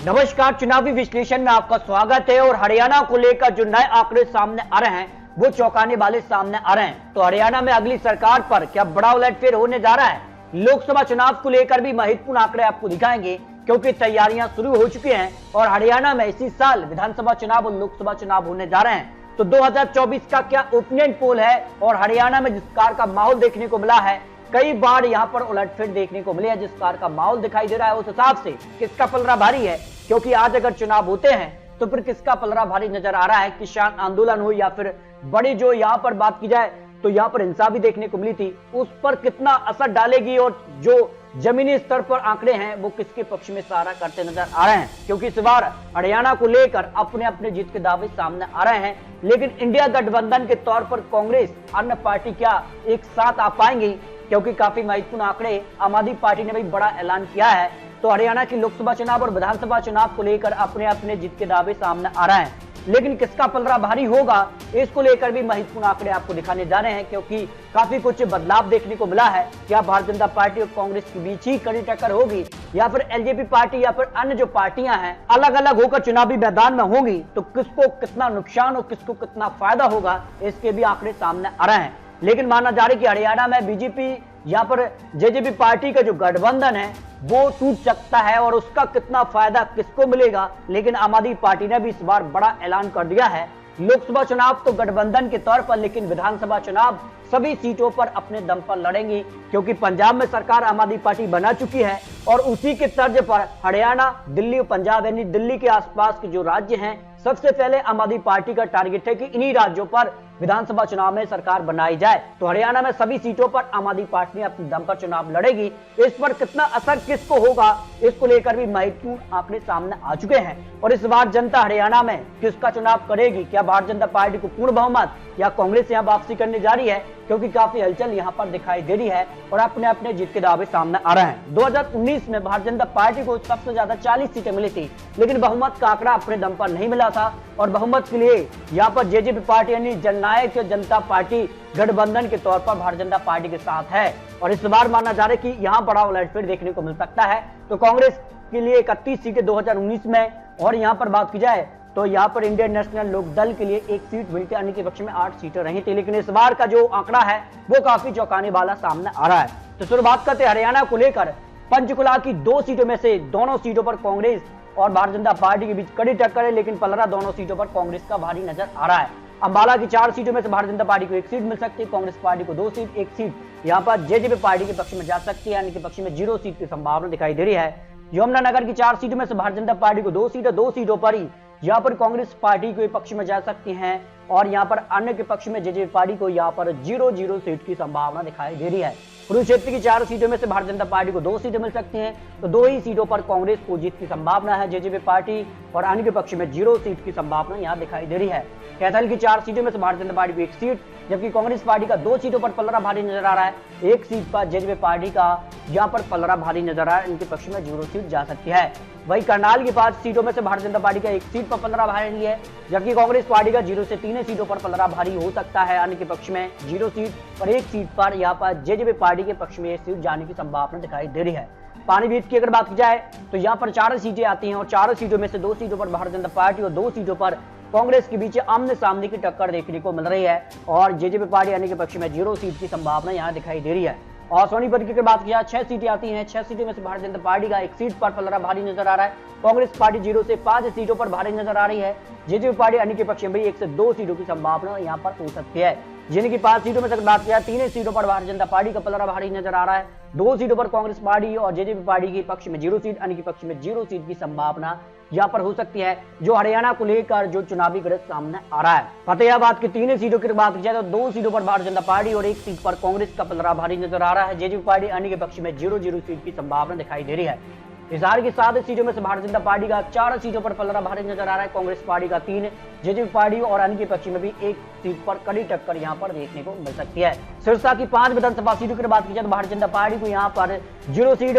नमस्कार, चुनावी विश्लेषण में आपका स्वागत है। और हरियाणा को लेकर जो नए आंकड़े सामने आ रहे हैं वो चौंकाने वाले सामने आ रहे हैं। तो हरियाणा में अगली सरकार पर क्या बड़ा उलटफेर होने जा रहा है? लोकसभा चुनाव को लेकर भी महत्वपूर्ण आंकड़े आपको दिखाएंगे क्योंकि तैयारियां शुरू हो चुकी हैं और हरियाणा में इसी साल विधानसभा चुनाव और लोकसभा चुनाव होने जा रहे हैं। तो 2024 का क्या ओपिनियन पोल है और हरियाणा में जिस कार का माहौल देखने को मिला है, कई बार यहां पर उलटफेर देखने को मिले हैं, जिस कार का माहौल दिखाई दे रहा है उस हिसाब से किसका पलड़ा भारी है। क्योंकि आज अगर चुनाव होते हैं तो फिर किसका पलड़ा भारी नजर आ रहा है? किसान आंदोलन हो या फिर बड़ी जो यहां पर बात की जाए तो यहां पर हिंसा भी देखने को मिली थी, उस पर कितना असर डालेगी और जो जमीनी स्तर पर आंकड़े हैं वो किसके पक्ष में सहारा करते नजर आ रहे हैं। क्योंकि इस बार हरियाणा को लेकर अपने अपने जीत के दावे सामने आ रहे हैं, लेकिन इंडिया गठबंधन के तौर पर कांग्रेस अन्य पार्टी क्या एक साथ आ पाएंगी? क्योंकि काफी महत्वपूर्ण आंकड़े आम आदमी पार्टी ने भी बड़ा ऐलान किया है। तो हरियाणा की लोकसभा चुनाव और विधानसभा चुनाव को लेकर अपने अपने जीत के दावे सामने आ रहे हैं, लेकिन किसका पलड़ा भारी होगा इसको लेकर भी महत्वपूर्ण आंकड़े आपको दिखाने जा रहे हैं। क्योंकि काफी कुछ बदलाव देखने को मिला है। क्या भारतीय जनता पार्टी और कांग्रेस के बीच ही कड़ी टक्कर होगी या फिर एलजेपी पार्टी या फिर अन्य जो पार्टियां हैं अलग अलग होकर चुनावी मैदान में होंगी, तो किसको कितना नुकसान और किसको कितना फायदा होगा इसके भी आंकड़े सामने आ रहे हैं। लेकिन माना जा रहा है कि हरियाणा में बीजेपी या पर जेजेपी पार्टी का जो गठबंधन है वो टूट सकता है और उसका कितना फायदा किसको मिलेगा। लेकिन आम आदमी पार्टी ने भी इस बार बड़ा ऐलान कर दिया है। लोकसभा चुनाव तो गठबंधन के तौर पर, लेकिन विधानसभा चुनाव सभी सीटों पर अपने दम पर लड़ेंगी। क्योंकि पंजाब में सरकार आम आदमी पार्टी बना चुकी है और उसी के तर्ज पर हरियाणा, दिल्ली और पंजाब यानी दिल्ली के आसपास के जो राज्य हैं, सबसे पहले आम आदमी पार्टी का टारगेट है कि इन्हीं राज्यों पर विधानसभा चुनाव में सरकार बनाई जाए। तो हरियाणा में सभी सीटों पर आम आदमी पार्टी अपने दम पर चुनाव लड़ेगी। इस पर कितना असर किसको होगा इसको लेकर भी महत्वपूर्ण आंकड़े सामने आ चुके हैं। और इस बार जनता हरियाणा में किसका चुनाव करेगी? क्या भारतीय जनता पार्टी को पूर्ण बहुमत या कांग्रेस यहाँ वापसी करने जा रही है? क्योंकि काफी हलचल यहाँ पर दिखाई दे रही है और अपने अपने जीत के दावे सामने आ रहे हैं। 2019 में भारतीय जनता पार्टी को सबसे ज्यादा 40 सीटें मिली थी, लेकिन बहुमत का आंकड़ा अपने दम पर नहीं मिला था और बहुमत के लिए यहाँ पर जेजेपी पार्टी यानी जननायक जनता पार्टी गठबंधन के तौर पर भारतीय जनता पार्टी के साथ है। और इस बार माना जा रहा है कि यहाँ बड़ा उलटफेर देखने को मिल सकता है। तो कांग्रेस के लिए 31 सीटें 2019 में, और यहाँ पर बात की जाए तो यहाँ पर इंडियन नेशनल लोक दल के लिए 1 सीट मिलती, अन्य के पक्ष में 8 सीटें रही थी। लेकिन इस बार का जो आंकड़ा है वो काफी चौंकाने वाला सामने आ रहा है। तो शुरुआत करते हरियाणा को लेकर पंचकुला की 2 सीटों में से दोनों सीटों पर कांग्रेस और भारतीय जनता पार्टी के बीच कड़ी टक्कर है, लेकिन पलड़ा दोनों सीटों पर कांग्रेस का भारी नजर आ रहा है। अंबाला की 4 सीटों में से भारतीय जनता पार्टी को 1 सीट मिल सकती है, कांग्रेस पार्टी को 2 सीट, 1 सीट यहाँ पर जेजेपी पार्टी के पक्ष में जा सकती है, अन्य के पक्ष में 0 सीट की संभावना दिखाई दे रही है। यमुनानगर की 4 सीटों में से भारतीय जनता पार्टी को 2 सीट है, 2 सीटों पर ही यहाँ पर कांग्रेस पार्टी के पक्ष में जा सकती हैं और यहाँ पर अन्य के पक्ष में जेजेपी पार्टी को यहाँ पर 0-0 सीट की संभावना दिखाई दे रही है। कुरुक्षेत्र की 4 सीटों में से भारतीय जनता पार्टी को 2 सीटें मिल सकती हैं, तो 2 ही सीटों पर कांग्रेस को जीत की संभावना है। जेजेपी पार्टी और अन्य के पक्ष में 0 सीट की संभावना यहाँ दिखाई दे रही है। कैथल की 4 सीटों में से भारतीय जनता पार्टी को 1 सीट, जबकि कांग्रेस पार्टी का 2 सीटों पर पलड़ा भारी नजर आ रहा है। 1 सीट पर जेजेपी पार्टी का यहाँ पर पलड़ा भारी नजर आ रहा है, इनके पक्ष में 0 सीट जा सकती है। वही करनाल की 5 सीटों में से भारतीय जनता पार्टी का 1 सीट पर पलड़ा भारी है, जबकि कांग्रेस पार्टी का 0 से 3 सीटों पर पलड़ा भारी हो सकता है। अन्य के पक्ष में 0 सीट और 1 सीट पर यहाँ पर जेजेपी पार्टी के पक्ष में 1 सीट जाने की संभावना दिखाई दे रही है। पानीपत की अगर बात की जाए तो यहाँ पर 4 सीटें आती हैं और 4 सीटों में से 2 सीटों पर भारतीय जनता पार्टी और 2 सीटों पर कांग्रेस के बीच आमने सामने की टक्कर देखने को मिल रही है और जेजेपी पार्टी आने के पक्ष में 0 सीट की संभावना यहाँ दिखाई दे रही है। और सोनीपत की बात की जाए 6 सीटें आती हैं, 6 सीटों में से भारतीय जनता पार्टी का 1 सीट पर पलड़ा भारी नजर आ रहा है। कांग्रेस पार्टी 0 से 5 सीटों पर भारी नजर आ रही है। जेजेपी पार्टी अन्य के पक्ष में भी 1 से 2 सीटों की संभावना यहाँ पर हो सकती है। जिनकी 5 सीटों में से बात किया 3 सीटों पर भारतीय जनता पार्टी का पलड़ा भारी नजर आ रहा है। 2 सीटों पर कांग्रेस पार्टी और जेजेपी पार्टी के पक्ष में 0 सीट, अन्य के पक्ष में 0 सीट की संभावना यहाँ पर हो सकती है। जो हरियाणा को लेकर जो चुनावी गणित सामने आ रहा है, फतेहाबाद की 3 सीटों की बात की जाए तो 2 सीटों पर भारतीय जनता पार्टी और 1 सीट पर कांग्रेस का पलड़ा भारी नजर आ रहा है। जेजेपी पार्टी अन्य के पक्ष में 0-0 सीट की संभावना दिखाई दे रही है। हिसार की 7 सीटों में से भारतीय जनता पार्टी का 4 सीटों पर पलड़ा भारी नजर आ रहा है, कांग्रेस पार्टी का 3, जेजेपी पार्टी और अन्य के पक्ष में भी 1 सीट पर कड़ी टक्कर यहाँ पर देखने को मिल सकती है। सिरसा की 5 विधानसभा सीटों की बात की जाए तो भारतीय जनता पार्टी को यहाँ पर 0 सीट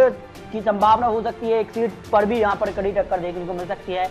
की संभावना हो सकती है, 1 सीट पर भी यहाँ पर कड़ी टक्कर देखने को मिल सकती है।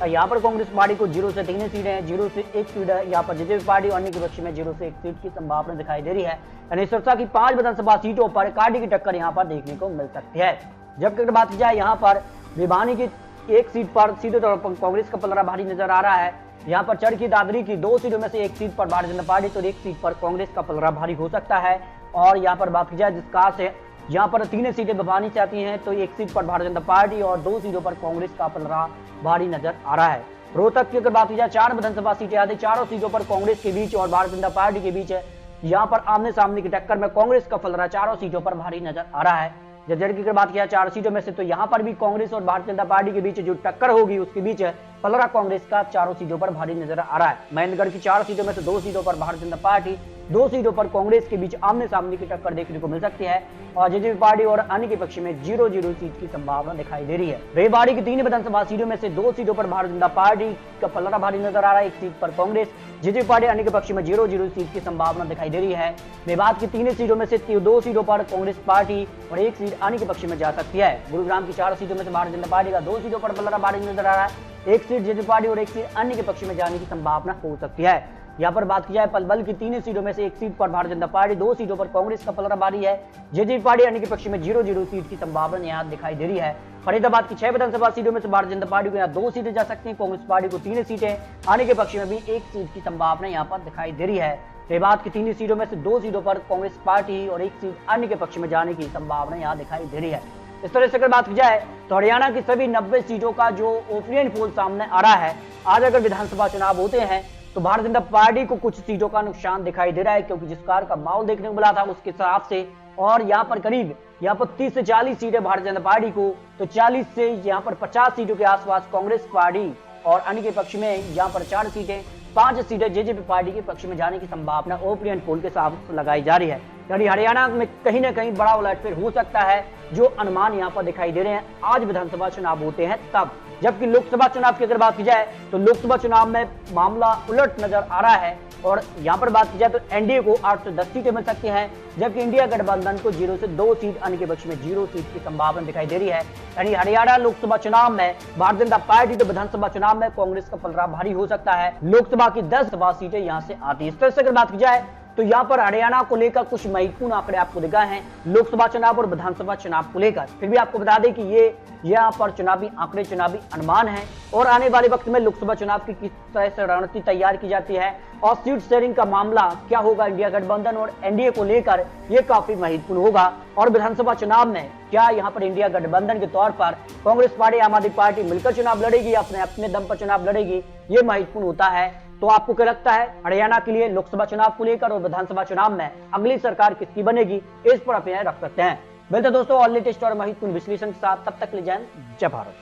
यहाँ पर कांग्रेस पार्टी को 0 से 3 सीटें हैं, 0 से 1 सीट है। यहाँ पर जेजेपी पार्टी और अन्य के पक्ष में 0 से 1 सीट की संभावना दिखाई दे रही है। यानी सिरसा की 5 विधानसभा सीटों पर काटी की टक्कर यहाँ पर देखने को मिल सकती है। जबकि अगर बात की जाए यहाँ पर भिवानी की एक सीट पर सीधे तौर पर कांग्रेस का पलड़ा भारी नजर आ रहा है। यहाँ पर चरखी दादरी की 2 सीटों में से एक सीट पर भारतीय जनता पार्टी तो एक सीट पर कांग्रेस का पलड़ा भारी हो सकता है। और यहाँ पर बात की जाए जिस कार से यहाँ पर 3 सीटें भवानी से आती हैं तो एक सीट पर भारतीय जनता पार्टी और 2 सीटों पर कांग्रेस का पलड़ा भारी नजर आ रहा है। रोहतक की अगर बात की जाए 4 विधानसभा सीटें आती, चारों सीटों पर कांग्रेस के बीच और भारतीय जनता पार्टी के बीच है। यहाँ पर आमने सामने की टक्कर में कांग्रेस का पलड़ा चारों सीटों पर भारी नजर आ रहा है। जज्जर की अगर बात किया 4 सीटों में से तो यहाँ पर भी कांग्रेस और भारतीय जनता पार्टी के बीच जो टक्कर होगी उसके बीच पलड़ा कांग्रेस का चारों सीटों पर भारी नजर आ रहा है। महेंद्रगढ़ की 4 सीटों में से 2 सीटों पर भारतीय जनता पार्टी, 2 सीटों पर कांग्रेस के बीच आमने सामने की टक्कर देखने को मिल सकती है और जेजेपी पार्टी और अन्य के पक्ष में 0-0 सीट की संभावना दिखाई दे रही है। रेवाड़ी की 3 विधानसभा सीटों में से 2 सीटों पर भारतीय जनता पार्टी का पलड़ा भारी नजर आ रहा है, एक सीट पर कांग्रेस, जेजेपी पार्टी अन्य के पक्ष में 0-0 सीट की संभावना दिखाई दे रही है। मेवात की 3 सीटों में से 2 सीटों पर कांग्रेस पार्टी और एक सीट अन्य के पक्ष में जा सकती है। गुरुग्राम की 4 सीटों में से भारतीय जनता पार्टी का 2 सीटों पर पलड़ा भारी नजर आ रहा है, एक सीट जेजेपी पार्टी और एक सीट अन्य के पक्ष में जाने की संभावना हो सकती है। यहाँ पर बात की जाए पलवल की 3 सीटों में से एक सीट पर भारतीय जनता पार्टी, 2 सीटों पर कांग्रेस का पलड़ा भारी है, जेजेपी पार्टी अन्य के पक्ष में 0-0 सीट की संभावना यहाँ दिखाई दे रही है। फरीदाबाद की 6 विधानसभा सीटों में से भारतीय जनता पार्टी को यहाँ 2 सीटें जा सकती हैं, कांग्रेस पार्टी को 3 सीटें, अन्य के पक्ष में भी 1 सीट की संभावना यहाँ पर दिखाई दे रही है। रेवात की 3 सीटों में से 2 सीटों पर कांग्रेस पार्टी और 1 सीट अन्य के पक्ष में जाने की संभावना यहाँ दिखाई दे रही है। इस तरह से अगर बात की जाए तो हरियाणा की सभी 90 सीटों का जो ओपिनियन पोल सामने आ रहा है, आज अगर विधानसभा चुनाव होते हैं तो भारतीय जनता पार्टी को कुछ सीटों का नुकसान दिखाई दे रहा है, क्योंकि जिस कार का माहौल देखने को मिला था उसके हिसाब से और यहाँ पर करीब 30 से 40 सीटें भारतीय जनता पार्टी को, तो 40 से यहाँ पर 50 सीटों के आसपास कांग्रेस पार्टी और अन्य के पक्ष में यहाँ पर 4 सीटें, 5 सीटें जेजेपी पार्टी के पक्ष में जाने की संभावना ओपिनियन पोल के साथ लगाई जा रही है। यानी हरियाणा में कहीं ना कहीं बड़ा उलटफेर हो सकता है, जो अनुमान यहाँ पर दिखाई दे रहे हैं आज विधानसभा चुनाव होते हैं तब। जबकि लोकसभा चुनाव की अगर बात की जाए तो लोकसभा चुनाव में मामला उलट नजर आ रहा है और यहाँ पर बात की जाए तो एनडीए को 8 से 10 सीटें मिल सकती हैं, जबकि इंडिया गठबंधन को 0 से 2 सीट, अन्य के पक्ष में 0 सीट की संभावना दिखाई दे रही है। यानी हरियाणा लोकसभा चुनाव में भारतीय जनता पार्टी तो विधानसभा चुनाव में कांग्रेस का पलड़ा भारी हो सकता है। लोकसभा की 10 सीटें यहाँ से आती है। इस तरह से अगर बात की जाए तो यहाँ पर हरियाणा को लेकर कुछ महत्वपूर्ण आंकड़े आपको दिखाए हैं लोकसभा चुनाव और विधानसभा चुनाव को लेकर। फिर भी आपको बता दें कि ये यहाँ पर चुनावी आंकड़े, चुनावी अनुमान हैं और आने वाले वक्त में लोकसभा चुनाव की किस तरह से रणनीति तैयार की जाती है और सीट शेयरिंग का मामला क्या होगा इंडिया गठबंधन और एनडीए को लेकर, ये काफी महत्वपूर्ण होगा। और विधानसभा चुनाव में क्या यहाँ पर इंडिया गठबंधन के तौर पर कांग्रेस पार्टी, आम आदमी पार्टी मिलकर चुनाव लड़ेगी या अपने दम पर चुनाव लड़ेगी, ये महत्वपूर्ण होता है। तो आपको क्या लगता है हरियाणा के लिए लोकसभा चुनाव को लेकर और विधानसभा चुनाव में अगली सरकार किसकी बनेगी, इस पर आप रख सकते हैं। मिलते दोस्तों और लेटेस्ट और महत्वपूर्ण विश्लेषण के साथ, तब तक ले जाएं। जय भारत।